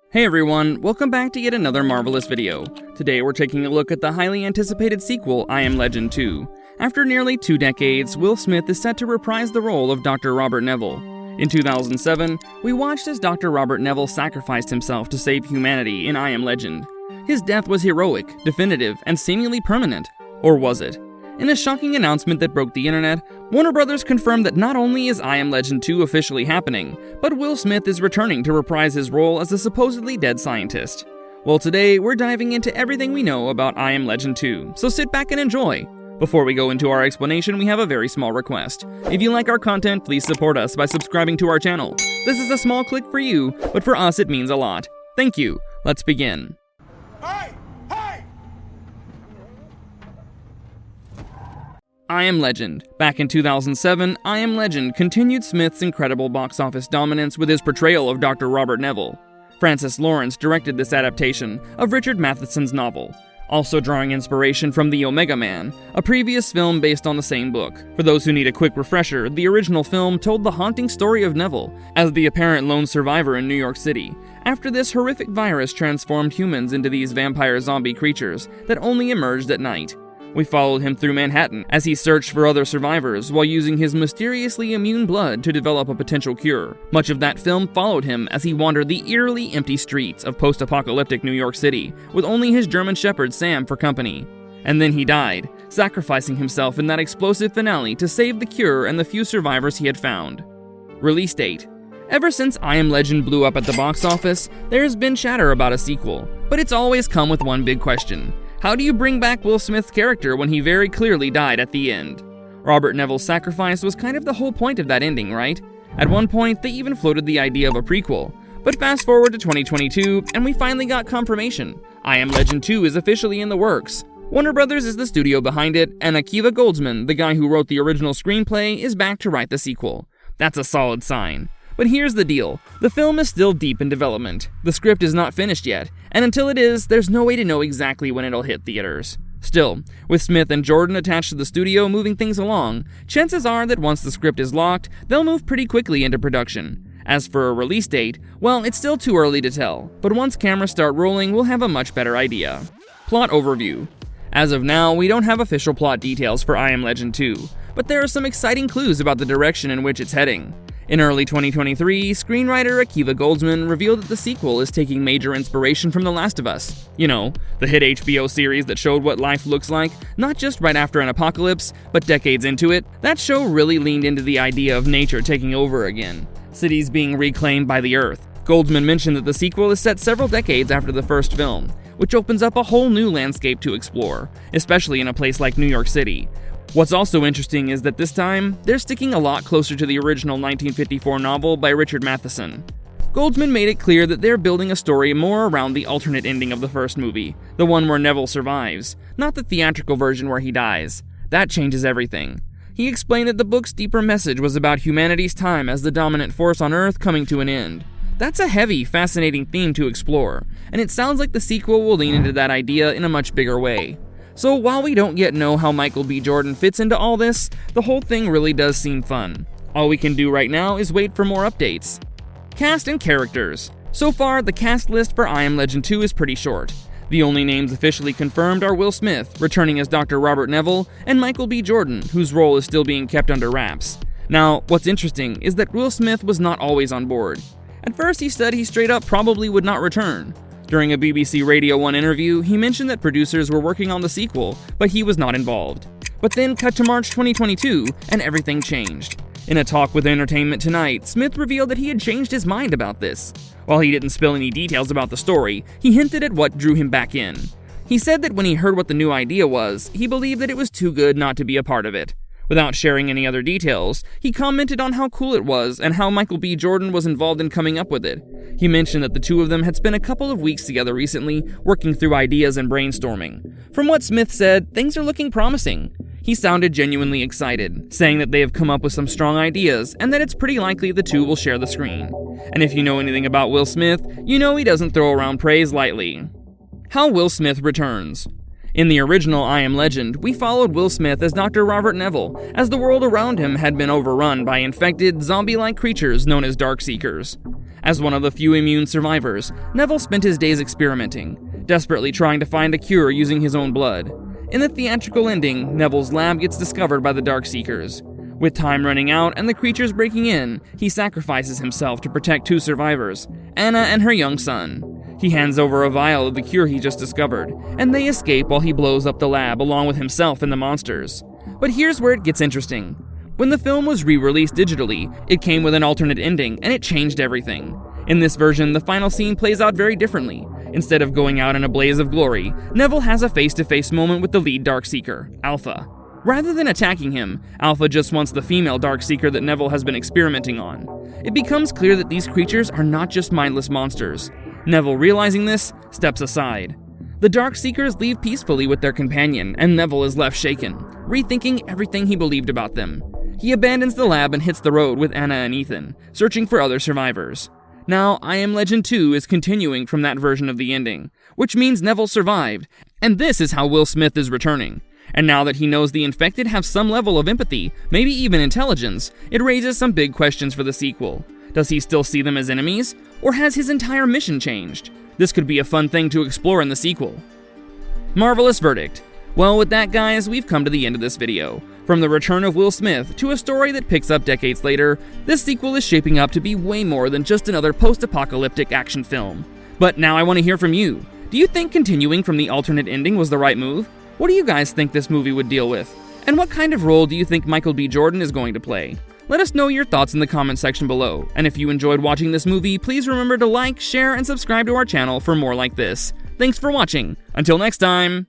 Hey everyone, welcome back to yet another marvelous video. Today we're taking a look at the highly anticipated sequel, I Am Legend 2. After nearly 2 decades, Will Smith is set to reprise the role of Dr. Robert Neville. In 2007, we watched as Dr. Robert Neville sacrificed himself to save humanity in I Am Legend. His death was heroic, definitive, and seemingly permanent. Or was it? In a shocking announcement that broke the internet, Warner Brothers confirmed that not only is I Am Legend 2 officially happening, but Will Smith is returning to reprise his role as a supposedly dead scientist. Well, today, we're diving into everything we know about I Am Legend 2, so sit back and enjoy. Before we go into our explanation, we have a very small request. If you like our content, please support us by subscribing to our channel. This is a small click for you, but for us it means a lot. Thank you. Let's begin. I Am Legend. Back in 2007, I Am Legend continued Smith's incredible box office dominance with his portrayal of Dr. Robert Neville. Francis Lawrence directed this adaptation of Richard Matheson's novel, also drawing inspiration from The Omega Man, a previous film based on the same book. For those who need a quick refresher, the original film told the haunting story of Neville as the apparent lone survivor in New York City, after this horrific virus transformed humans into these vampire zombie creatures that only emerged at night. We followed him through Manhattan as he searched for other survivors while using his mysteriously immune blood to develop a potential cure. Much of that film followed him as he wandered the eerily empty streets of post-apocalyptic New York City with only his German shepherd Sam for company. And then he died, sacrificing himself in that explosive finale to save the cure and the few survivors he had found. Release date. Ever since I Am Legend blew up at the box office, there has been chatter about a sequel, but it's always come with one big question. How do you bring back Will Smith's character when he very clearly died at the end? Robert Neville's sacrifice was kind of the whole point of that ending, right? At one point, they even floated the idea of a prequel. But fast forward to 2022, and we finally got confirmation. I Am Legend 2 is officially in the works. Warner Brothers is the studio behind it, and Akiva Goldsman, the guy who wrote the original screenplay, is back to write the sequel. That's a solid sign. But here's the deal. The film is still deep in development. The script is not finished yet, and until it is, there's no way to know exactly when it'll hit theaters. Still, with Smith and Jordan attached to the studio moving things along, chances are that once the script is locked, they'll move pretty quickly into production. As for a release date, well, it's still too early to tell, but once cameras start rolling, we'll have a much better idea. Plot overview. As of now, we don't have official plot details for I Am Legend 2, but there are some exciting clues about the direction in which it's heading. In early 2023, screenwriter Akiva Goldsman revealed that the sequel is taking major inspiration from The Last of Us. You know, the hit HBO series that showed what life looks like, not just right after an apocalypse, but decades into it. That show really leaned into the idea of nature taking over again, cities being reclaimed by the earth. Goldsman mentioned that the sequel is set several decades after the first film, which opens up a whole new landscape to explore, especially in a place like New York City. What's also interesting is that this time, they're sticking a lot closer to the original 1954 novel by Richard Matheson. Goldsman made it clear that they're building a story more around the alternate ending of the first movie, the one where Neville survives, not the theatrical version where he dies. That changes everything. He explained that the book's deeper message was about humanity's time as the dominant force on Earth coming to an end. That's a heavy, fascinating theme to explore, and it sounds like the sequel will lean into that idea in a much bigger way. So while we don't yet know how Michael B. Jordan fits into all this, the whole thing really does seem fun. All we can do right now is wait for more updates. Cast and characters. So far, the cast list for I Am Legend 2 is pretty short. The only names officially confirmed are Will Smith, returning as Dr. Robert Neville, and Michael B. Jordan, whose role is still being kept under wraps. Now, what's interesting is that Will Smith was not always on board. At first, he said he straight up probably would not return. During a BBC Radio 1 interview, he mentioned that producers were working on the sequel, but he was not involved. But then cut to March 2022, and everything changed. In a talk with Entertainment Tonight, Smith revealed that he had changed his mind about this. While he didn't spill any details about the story, he hinted at what drew him back in. He said that when he heard what the new idea was, he believed that it was too good not to be a part of it. Without sharing any other details, he commented on how cool it was and how Michael B. Jordan was involved in coming up with it. He mentioned that the two of them had spent a couple of weeks together recently, working through ideas and brainstorming. From what Smith said, things are looking promising. He sounded genuinely excited, saying that they have come up with some strong ideas and that it's pretty likely the two will share the screen. And if you know anything about Will Smith, you know he doesn't throw around praise lightly. How Will Smith returns. In the original I Am Legend, we followed Will Smith as Dr. Robert Neville, as the world around him had been overrun by infected, zombie-like creatures known as Darkseekers. As one of the few immune survivors, Neville spent his days experimenting, desperately trying to find a cure using his own blood. In the theatrical ending, Neville's lab gets discovered by the Darkseekers. With time running out and the creatures breaking in, he sacrifices himself to protect two survivors, Anna and her young son. He hands over a vial of the cure he just discovered, and they escape while he blows up the lab along with himself and the monsters. But here's where it gets interesting. When the film was re-released digitally, it came with an alternate ending, and it changed everything. In this version, the final scene plays out very differently. Instead of going out in a blaze of glory, Neville has a face-to-face moment with the lead Darkseeker, Alpha. Rather than attacking him, Alpha just wants the female Darkseeker that Neville has been experimenting on. It becomes clear that these creatures are not just mindless monsters. Neville, realizing this, steps aside. The Darkseekers leave peacefully with their companion, and Neville is left shaken, rethinking everything he believed about them. He abandons the lab and hits the road with Anna and Ethan, searching for other survivors. Now, I Am Legend 2 is continuing from that version of the ending, which means Neville survived, and this is how Will Smith is returning. And now that he knows the infected have some level of empathy, maybe even intelligence, it raises some big questions for the sequel. Does he still see them as enemies, or has his entire mission changed? This could be a fun thing to explore in the sequel. Marvelous verdict. Well, with that, guys, we've come to the end of this video. From the return of Will Smith to a story that picks up decades later, this sequel is shaping up to be way more than just another post-apocalyptic action film. But now I want to hear from you. Do you think continuing from the alternate ending was the right move? What do you guys think this movie would deal with? And what kind of role do you think Michael B. Jordan is going to play? Let us know your thoughts in the comment section below. And if you enjoyed watching this movie, please remember to like, share, and subscribe to our channel for more like this. Thanks for watching. Until next time.